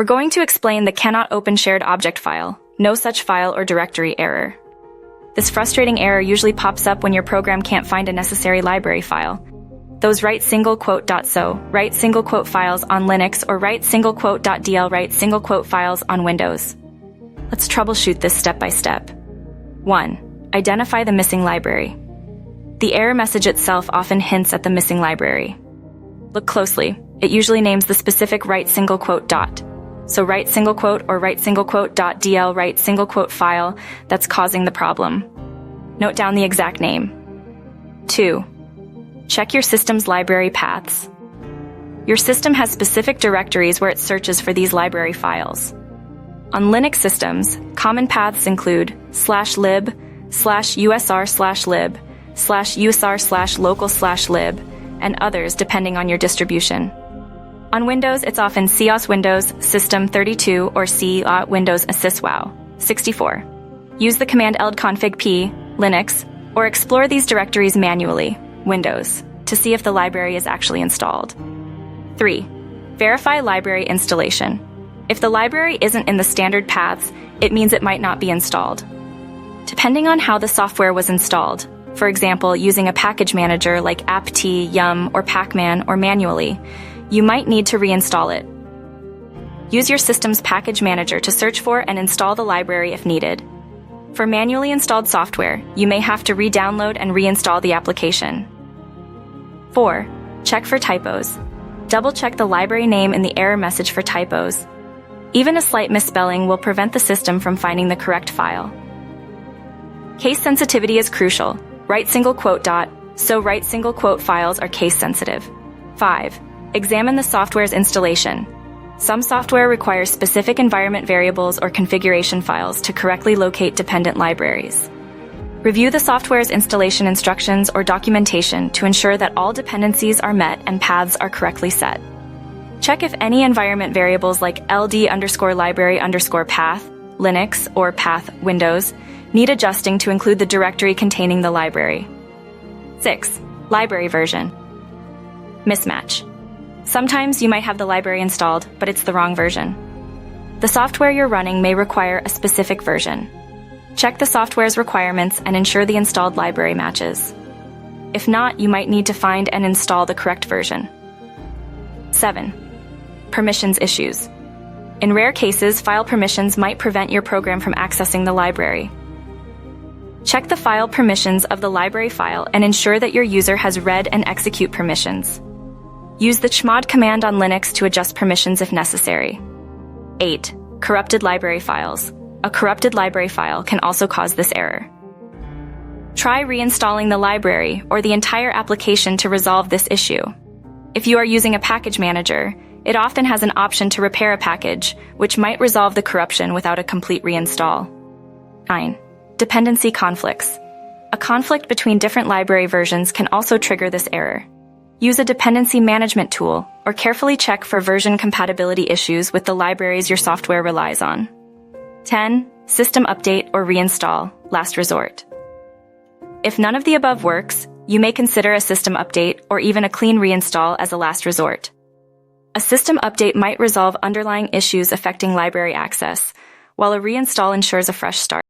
We're going to explain the cannot open shared object file, no such file or directory error. This frustrating error usually pops up when your program can't find a necessary library file. Those write single quote .so, write single quote files on Linux, or write single quote .dl, write single quote files on Windows. Let's troubleshoot this step by step. 1. Identify the missing library. The error message itself often hints at the missing library. Look closely. It usually names the specific write single quote dot. So write single quote or write single quote .dl, write single quote file that's causing the problem. Note down the exact name. 2. Check your system's library paths. Your system has specific directories where it searches for these library files. On Linux systems, common paths include /lib, /usr/lib, /usr/local/lib, and others depending on your distribution. On Windows, it's often COS Windows System32 or COS Windows syswow 64. Use the command ldconfig p, Linux, or explore these directories manually, Windows, to see if the library is actually installed. 3. Verify library installation. If the library isn't in the standard paths, it means it might not be installed. Depending on how the software was installed, for example, using a package manager like apt, yum, or pacman, or manually, you might need to reinstall it. Use your system's package manager to search for and install the library if needed. For manually installed software, you may have to re-download and reinstall the application. 4. Check for typos. Double-check the library name in the error message for typos. Even a slight misspelling will prevent the system from finding the correct file. Case sensitivity is crucial. Write single quote dot, so write single quote files are case sensitive. 5. Examine the software's installation. Some software requires specific environment variables or configuration files to correctly locate dependent libraries. Review the software's installation instructions or documentation to ensure that all dependencies are met and paths are correctly set. Check if any environment variables like ld_library_path, Linux, or path, Windows, need adjusting to include the directory containing the library. 6. Library version. Mismatch. Sometimes you might have the library installed, but it's the wrong version. The software you're running may require a specific version. Check the software's requirements and ensure the installed library matches. If not, you might need to find and install the correct version. 7. Permissions issues. In rare cases, file permissions might prevent your program from accessing the library. Check the file permissions of the library file and ensure that your user has read and execute permissions. Use the chmod command on Linux to adjust permissions if necessary. 8. Corrupted library files. A corrupted library file can also cause this error. Try reinstalling the library or the entire application to resolve this issue. If you are using a package manager, it often has an option to repair a package, which might resolve the corruption without a complete reinstall. 9. Dependency conflicts. A conflict between different library versions can also trigger this error. Use a dependency management tool, or carefully check for version compatibility issues with the libraries your software relies on. 10. System update or reinstall, last resort. If none of the above works, you may consider a system update or even a clean reinstall as a last resort. A system update might resolve underlying issues affecting library access, while a reinstall ensures a fresh start.